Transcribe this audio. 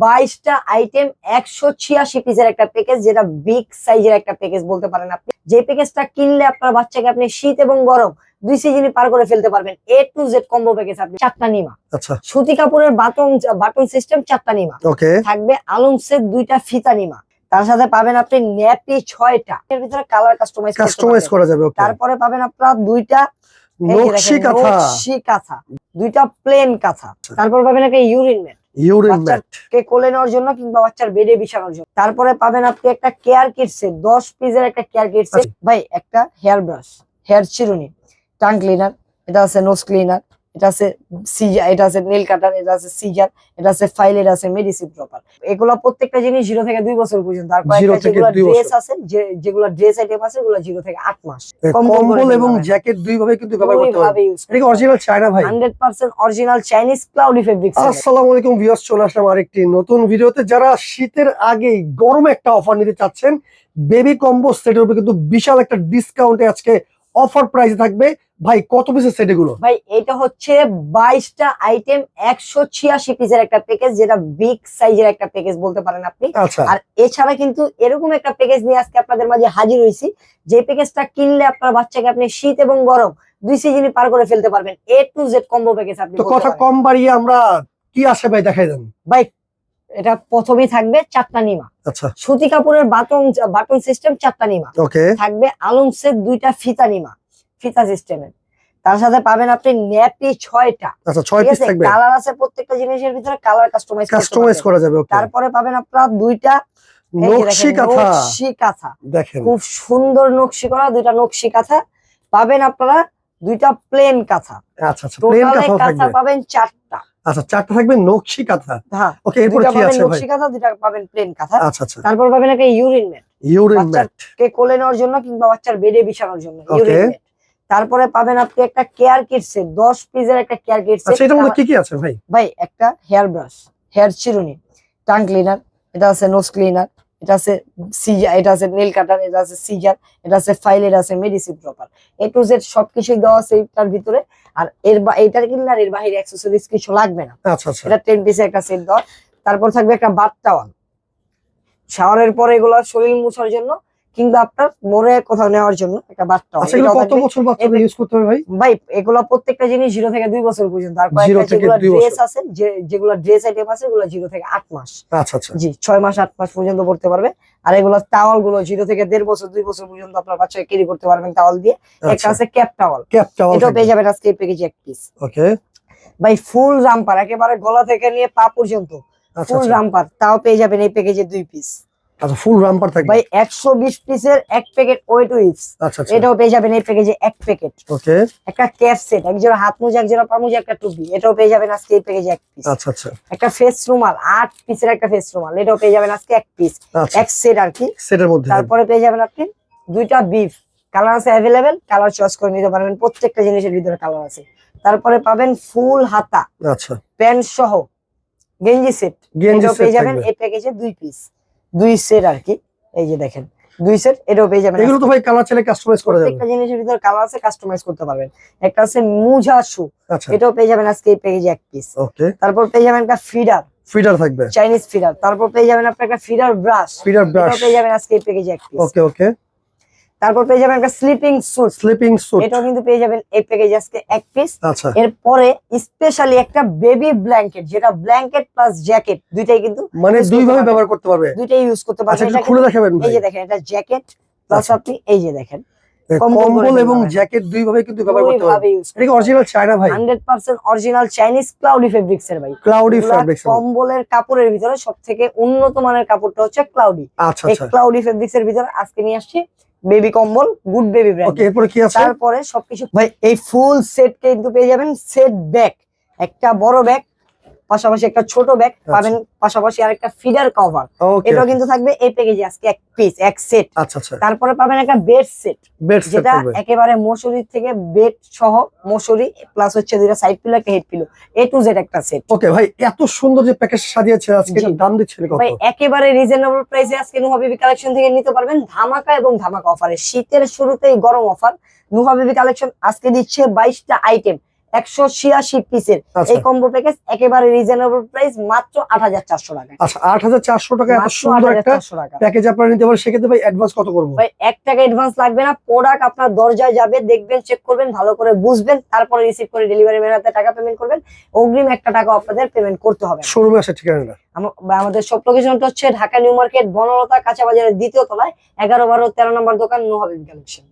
22টা item 186 পিসের একটা package, যেটা বিগ সাইজের একটা প্যাকেজ বলতে পারেন আপনি। যে প্যাকেজটা কিনলে আপনার বাচ্চাকে আপনি শীত এবং গরম দুই সিজনই পার করে ফেলতে পারবেন। A to Z combo package, আপনি 4টা নিমা, আচ্ছা সুতি কাপড়ের বাটন সিস্টেম 4টা নিমা, ওকে থাকবে আলং সেট 2টা ফিতা নিমা, তার সাথে পাবেন আপনি ন্যাপি 6টা, এর ভিতরে কালার কাস্টমাইজ করা যাবে। ওকে তারপরে পাবেন আপনার 2টা নকশি কাঁথা, নকশি কাঁথা, 2টা প্লেন কাঁথা, তারপর পাবেন একটা ইউরিন ম্যাট, ইউরিন ম্যাট কে কোলে নেওয়ার জন্য কিংবা বাচ্চার বেডে বিছানোর জন্য। তারপরে পাবেন আপনি একটা কেয়ার কিট সেট, 10 পিসের একটা কেয়ার কিট সেট ভাই, একটা হেয়ার ব্রাশ, হেয়ার চিরুনি, টাং ক্লিনার, এটা আছে নোজ ক্লিনার, এটা আছে সিজার, এটা আছে নেল কাটার, এটা আছে সিজার, এটা আছে ফাইল, এটা আছে মেডিসিন ড্রপার। এগুলো প্রত্যেকটা জিনিস 0 থেকে 2 বছর পর্যন্ত। আর কয়েকটা যেগুলো ড্রেস আছে, যেগুলো ড্রেস আইটেম আছে, এগুলো 0 থেকে 8 মাস। কম্বল এবং জ্যাকেট দুই ভাবে কিন্তু ব্যবহার করতে পারবেন। এটা কি অরিজিনাল চায়না ভাই? 100% অরিজিনাল চাইনিজ ক্লাউডি ফেব্রিক্স। আসসালামু আলাইকুম ভিউয়ার্স, চলে আসলাম আরেকটি নতুন ভিডিওতে। যারা শীতের আগেই গরমে একটা অফার নিতে চাচ্ছেন, বেবি কম্বো সেটের উপরে কিন্তু বিশাল একটা ডিসকাউন্টে আজকে অফার প্রাইস থাকবে। ভাই কত পিসের সেট এগুলো? ভাই এটা হচ্ছে 22টা আইটেম 186 পিসের একটা প্যাকেজ, যেটা বিগ সাইজের একটা প্যাকেজ বলতে পারেন আপনি। আচ্ছা, আর এছাড়া কিন্তু এরকম একটা প্যাকেজ নিয়ে আজকে আপনাদের মাঝে হাজির হয়েছি, যে প্যাকেজটা কিনলে আপনার বাচ্চাকে আপনি শীত এবং গরম দুই সিজনই পার করে ফেলতে পারবেন। A to Z combo package. আপনি তো কথা কম বাড়িয়ে আমরা কি আসে ভাই দেখাই দেন। ভাই এটা প্রথমেই থাকবে 4টা নিমা, আচ্ছা সুতি কাপড়ের বাটন সিস্টেম 4টা নিমা, ওকে থাকবে আলং সেট 2টা ফিতা নিমা, ফিতা সিস্টেমের, তার সাথে পাবেন আপনি ন্যাপি 6টা। আচ্ছা 6 পিস থাকবে, কালার আছে প্রত্যেকটা জিনিসের ভিতরে, কালার কাস্টমাইজ করা যাবে। ওকে তারপরে পাবেন আপনারা 2টা নকশি কাঁথা, নকশি কাঁথা, দেখেন খুব সুন্দর নকশি করা 2টা নকশি কাঁথা পাবেন আপনারা, 2টা প্লেন কাঁথা। আচ্ছা আচ্ছা প্লেন কাঁথা থাকবে, পাবেন 4টা। আচ্ছা 4টা থাকবে নকশি কাঁথা। হ্যাঁ ওকে এরপর কি আছে ভাই? নকশি কাঁথা 2টা পাবেন প্লেন কাঁথা। আচ্ছা আচ্ছা তারপর পাবেন একটা ইউরিন ম্যাট, ইউরিন ম্যাট, কে কোলে নেওয়ার জন্য কিংবা বাচ্চার বেডে বিছানোর জন্য ওকে। Urine mat. তারপরে পাবেন আপনি একটা কেয়ার কিট সেট, 10 পিসের একটা কেয়ার কিট সেট। আচ্ছা এটার মধ্যে কি কি আছে ভাই? ভাই একটা হেয়ার ব্রাশ, হেয়ার চিরুনি, টাং ক্লিনার, এটা আছে নোজ ক্লিনার, এটা আছে সিজার, এটা আছে নেল কাটার, এটা আছে সিজার, এটা আছে ফাইল, এটা আছে medicine dropper. A to Z সবকিছুই দেওয়া আছে এটার ভিতরে। আর এইটার কিনলে আর এর বাইরে অ্যাকসেসরিজ কিছু লাগবে না। আচ্ছা আচ্ছা এটা 10 পিসের একটা সেট দেওয়া। তারপর থাকবে একটা বাথ টাওয়াল, শাওয়ারের পরে এগুলো শরীর মোছার জন্য কিংবা আপনার মোড়ে কোথাও নেওয়ার জন্য একটা বাথ টাওয়াল। আচ্ছা এগুলো কত বছর বাচ্চারা ইউজ করতে পারবে ভাই? ভাই এগুলো প্রত্যেকটা জিনিস 0 থেকে 2 বছর পর্যন্ত। আর কয়েকটা যেগুলো ড্রেস আছে, যেগুলো ড্রেস আইটেম আছে, এগুলো 0 থেকে 8 মাস। আচ্ছা আচ্ছা জি 6 মাস 8 মাস পর্যন্ত পড়তে পারবে। আর এগুলো টাওয়াল গুলো 0 থেকে 1.5 বছর 2 বছর পর্যন্ত আপনার বাচ্চাকে ক্যারি করতে পারবেন টাওয়াল দিয়ে। একটা আছে ক্যাপ টাওয়াল, এটাও পেয়ে যাবেন আজকে এই প্যাকেজে 1 পিস। ওকে ভাই ফুল রামপার, একেবারে গলা থেকে নিয়ে পা পর্যন্ত ফুল রামপার, তাও পেয়ে যাবেন এই প্যাকেজে 2 পিস। আচ্ছা ফুল রামপার থাকবে ভাই 120 পিসের এক প্যাকেট ওয়েট উইপস, আচ্ছা এটাও পেয়ে যাবেন এই প্যাকেজে 1 প্যাকেট। ওকে একটা ক্যাপ সেট, এক জোড়া হাত মোজা, এক জোড়া পা মোজা, একটা টুপি, এটাও পেয়ে যাবেন আজকে এই প্যাকেজে 1 পিস। আচ্ছা আচ্ছা একটা ফেস রুমাল, 8 পিসের একটা ফেস রুমাল, এটাও পেয়ে যাবেন আজকে 1 পিস, এক সেট আর কি সেটের মধ্যে। তারপরে পেয়ে যাবেন আপনি 2টা বিফ, কালার আছে अवेलेबल, কালার চয়েস করে নিতে পারবেন, প্রত্যেকটা জিনিসের ভিতরে কালার আছে। তারপরে পাবেন ফুল হাতা, আচ্ছা প্যান্ট সহ গেঞ্জি সেট, এটাও পেয়ে যাবেন এই প্যাকেজে 2 পিস, 2 সেট আর কি। এই যে দেখেন 2 সেট, এটাও পেয়ে যাবেন। এগুলো তো ভাই কালার চাইলে কাস্টমাইজ করা যাবে, প্রত্যেকটা জিনিসের ভিতরে কালার আছে, কাস্টমাইজ করতে পারবেন। একটা আছে মুজা শু, আচ্ছা এটাও পেয়ে যাবেন আজকে এই প্যাকেজে 1 পিস। ওকে তারপর পেয়ে যাবেন একটা ফিডার থাকবে, চাইনিজ ফিডার। তারপর পেয়ে যাবেন আপনি একটা ফিডার ব্রাশ, এটাও পেয়ে যাবেন আজকে এই প্যাকেজে 1 পিস। ওকে ওকে তারপর পেয়ে যাবেন একটা স্লিপিং স্যুট, এটাও কিন্তু পেয়ে যাবেন এই প্যাকেজে আজকে 1 পিস। আচ্ছা এরপরে স্পেশালি একটা বেবি ব্ল্যাঙ্কেট, যেটা ব্ল্যাঙ্কেট প্লাস জ্যাকেট দুইটাই কিন্তু মানে দুই ভাবে ব্যবহার করতে পারবে, দুইটাই ইউজ করতে পারবেন। আচ্ছা এটা খুলে দেখাবেন ভাই? এই যে দেখেন এটা জ্যাকেট প্লাস আপনি এই যে দেখেন কম্বল এবং জ্যাকেট দুই ভাবে কিন্তু ব্যবহার করতে পারবে। এটা কি অরিজিনাল চায়না ভাই? 100% অরিজিনাল চাইনিজ ক্লাউডি ফেব্রিক্স এর ভাই। ক্লাউডি ফেব্রিক্স কম্বলের কাপড়ের ভিতরে সবথেকে উন্নত মানের কাপড়টা হচ্ছে ক্লাউডি। আচ্ছা এই আচ্ছা ক্লাউডি ফেব্রিক্স এর ভিতরে আজকে নিয়ে আসছি বেবি কম্বল, গুড বেবি ব্র্যান্ড। ওকে এরপর কি আছে? তারপরে সবকিছু ভাই এই ফুল সেট কিন্তু পেয়ে যাবেন, সেট ব্যাগ, একটা বড় ব্যাগ, পাশাপাশি একটা ছোট ব্যাগ পাবেন, পাশাপাশি আরেকটা ফিডার কভার, এটাও কিন্তু থাকবে এই প্যাকেজে আজকে 1 পিস, 1 সেট। আচ্ছা আচ্ছা তারপরে পাবেন একটা বেড সেট, যেটা একেবারে মশারি থেকে বেড সহ, মশারি প্লাস হচ্ছে 2টা সাইড পিলো, একটা head pillow, A to Z একটা সেট। ওকে ভাই এত সুন্দর যে প্যাকেজ সাজিয়েছে আজকে, এর দাম দিচ্ছেন কত ভাই? একেবারে রিজনেবল প্রাইসে আজকে নুহা বেবি কালেকশন থেকে নিতে পারবেন, ধামাকা এবং ধামাকা অফারে। শীতের শুরুতেই গরম অফার, নুহা বেবি কালেকশন আজকে দিচ্ছে 22টা আইটেম 186 পিসের আচ্ছা এই কম্বো প্যাকেজ একেবারে রিজনেবল প্রাইস, মাত্র 8400 টাকা। আচ্ছা 8400 টাকা এত মাত্র সুন্দর একটা 8400 টাকা। প্যাকেজ আপনারা নিতে পারেন। সেক্ষেত্রে ভাই অ্যাডভান্স কত করবো? ভাই 1 টাকা অ্যাডভান্স লাগবে না, প্রোডাক্ট আপনার দরজায় যাবে, দেখবেন, চেক করবেন, ভালো করে বুঝবেন, তারপরে রিসিভ করে ডেলিভারি ম্যানের হাতে টাকা পেমেন্ট করবেন। অগ্রিম 1 টাকা আপনাদের পেমেন্ট করতে হবে না। শোরুমে আসার ঠিকানাটা? আমাদের সব লোকেশনটা হচ্ছে ঢাকা নিউ মার্কেট, বনলতা কাঁচা বাজারের দ্বিতীয় তলায়, 11, 12, 13 নম্বর দোকান, নো হাবিব কালেকশন।